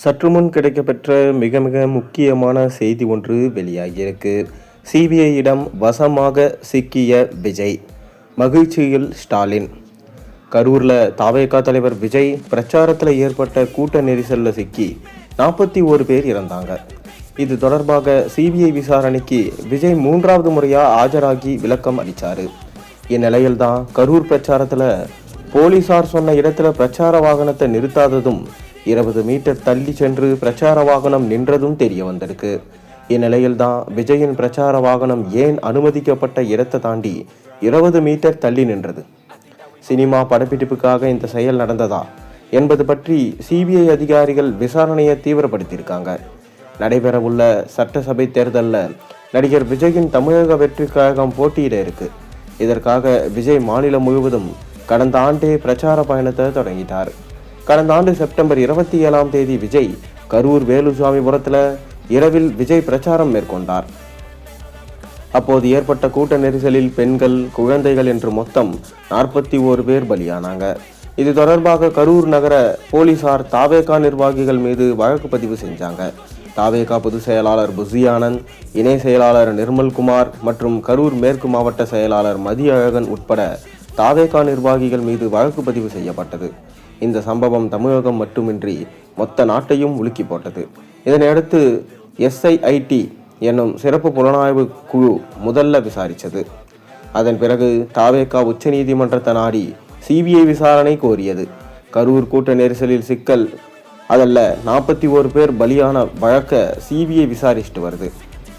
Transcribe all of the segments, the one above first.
சற்று முன் கிடைக்கப்பெற்ற மிக மிக முக்கியமான செய்தி ஒன்று வெளியாகியிருக்கு. சிபிஐயிடம் வசமாக சிக்கிய விஜய், மகிழ்ச்சியில் ஸ்டாலின். கரூரில் தாவேகா தலைவர் விஜய் பிரச்சாரத்தில் ஏற்பட்ட கூட்ட நெரிசலில் சிக்கி 41 பேர் இறந்தாங்க. இது தொடர்பாக சிபிஐ விசாரணைக்கு விஜய் 3வது முறையாக ஆஜராகி விளக்கம் அளித்தார். இந்நிலையில்தான் கரூர் பிரச்சாரத்தில் போலீசார் சொன்ன இடத்துல பிரச்சார வாகனத்தை நிறுத்தாததும் 20 மீட்டர் தள்ளி சென்று பிரச்சார வாகனம் நின்றதும் தெரிய வந்திருக்கு. இந்நிலையில்தான் விஜயின் பிரச்சார வாகனம் ஏன் அனுமதிக்கப்பட்ட இடத்தை தாண்டி 20 மீட்டர் தள்ளி நின்றது, சினிமா படப்பிடிப்புக்காக இந்த செயல் நடந்ததா என்பது பற்றி சிபிஐ அதிகாரிகள் விசாரணையை தீவிரப்படுத்தியிருக்காங்க. நடைபெறவுள்ள சட்டசபை தேர்தலில் நடிகர் விஜயின் தமிழக வெற்றி கழகம் போட்டியிட இருக்கு. இதற்காக விஜய் மாநிலம் முழுவதும் கடந்த ஆண்டே பிரச்சார பயணத்தை தொடங்கிட்டார். கடந்த ஆண்டு செப்டம்பர் 27ஆம் தேதி விஜய் கரூர் வேலுசாமிபுரத்தில் இரவில் விஜய் பிரச்சாரம் மேற்கொண்டார். அப்போது ஏற்பட்ட கூட்ட நெரிசலில் பெண்கள், குழந்தைகள் என்று மொத்தம் 41 பேர் பலியானாங்க. இது தொடர்பாக கரூர் நகர போலீசார் தாவேகா நிர்வாகிகள் மீது வழக்கு பதிவு செஞ்சாங்க. தாவேகா பொதுச் செயலாளர் புசி ஆனந்த், இணை செயலாளர் நிர்மல்குமார் மற்றும் கரூர் மேற்கு மாவட்ட செயலாளர் மதியழகன் உட்பட தாவேகா நிர்வாகிகள் மீது வழக்கு பதிவு செய்யப்பட்டது. இந்த சம்பவம் தமிழகம் மட்டுமின்றி மொத்த நாட்டையும் உலுக்கி போட்டது. இதனையடுத்து SIT என்னும் சிறப்பு புலனாய்வு குழு முதல்ல விசாரித்தது. அதன் பிறகு தாவேகா உச்சநீதிமன்றத்தை நாடி சிபிஐ விசாரணை கோரியது. கரூர் கூட்ட நெரிசலில் சிக்கல் அதல்ல 41 பேர் பலியான வழக்க சிபிஐ விசாரிச்சுட்டு வருது.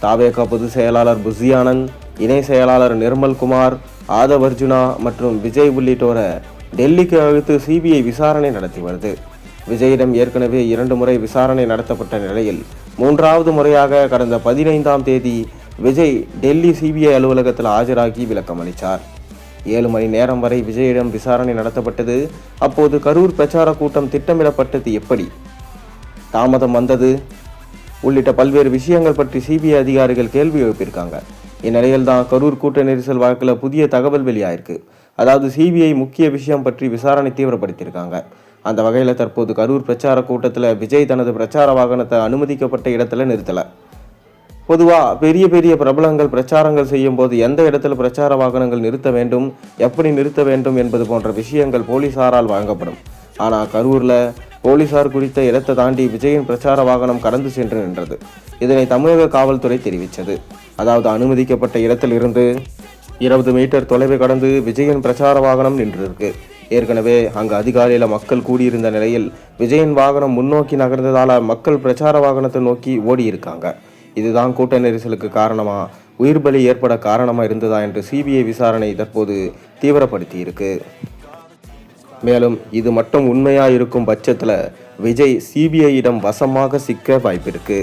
தாவேகா பொதுச் செயலாளர் புசி ஆனந்த், இணை செயலாளர் நிர்மல்குமார், ஆதவர்ஜுனா மற்றும் விஜய் உள்ளிட்டோரை டெல்லிக்கு அழைத்து சிபிஐ விசாரணை நடத்தி வருது. விஜயிடம் ஏற்கனவே 2 முறை விசாரணை நடத்தப்பட்ட நிலையில் 3வது முறையாக கடந்த 15ஆம் தேதி விஜய் டெல்லி சிபிஐ அலுவலகத்தில் ஆஜராகி விளக்கம் அளித்தார். 7 மணி நேரம் வரை விஜயிடம் விசாரணை நடத்தப்பட்டது. அப்போது கரூர் பிரச்சார கூட்டம் திட்டமிடப்பட்டது எப்படி, தாமதம் வந்தது உள்ளிட்ட பல்வேறு விஷயங்கள் பற்றி சிபிஐ அதிகாரிகள் கேள்வி எழுப்பியிருக்காங்க. இந்நிலையில் தான் கரூர் கூட்ட நெரிசல் வழக்கில் புதிய தகவல் வெளியாயிருக்கு. அதாவது சிபிஐ முக்கிய விஷயம் பற்றி விசாரணை தீவிரப்படுத்தியிருக்காங்க. அந்த வகையில் தற்போது கரூர் பிரச்சார கூட்டத்தில் விஜய் தனது பிரச்சார வாகனத்தை அனுமதிக்கப்பட்ட இடத்துல நிறுத்தலை. பொதுவாக பெரிய பெரிய பிரபலங்கள் பிரச்சாரங்கள் செய்யும் போது எந்த இடத்துல பிரச்சார வாகனங்கள் நிறுத்த வேண்டும், எப்படி நிறுத்த வேண்டும் என்பது போன்ற விஷயங்கள் போலீசாரால் வழங்கப்படும். ஆனால் கரூரில் போலீசார் குறித்த இடத்தை தாண்டி விஜயின் பிரச்சார வாகனம் கடந்து சென்று நின்றது. இதனை தமிழக காவல்துறை தெரிவித்தது. அதாவது அனுமதிக்கப்பட்ட இடத்தில் இருந்து 20 மீட்டர் தொலைவை கடந்து விஜயின் பிரச்சார வாகனம் நின்றிருக்கு. ஏற்கனவே அங்கு அதிகாலையில் மக்கள் கூடியிருந்த நிலையில் விஜயின் வாகனம் முன்னோக்கி நகர்ந்ததால் மக்கள் பிரச்சார வாகனத்தை நோக்கி ஓடி இருக்காங்க. இதுதான் கூட்ட நெரிசலுக்கு காரணமா, உயிர் பலி ஏற்பட காரணமா இருந்ததா என்று சிபிஐ விசாரணை தற்போது தீவிரப்படுத்தி இருக்கு. மேலும் இது மட்டும் உண்மையா இருக்கும் பட்சத்தில் விஜய் சிபிஐயிடம் வசமாக சிக்க வாய்ப்பிருக்கு.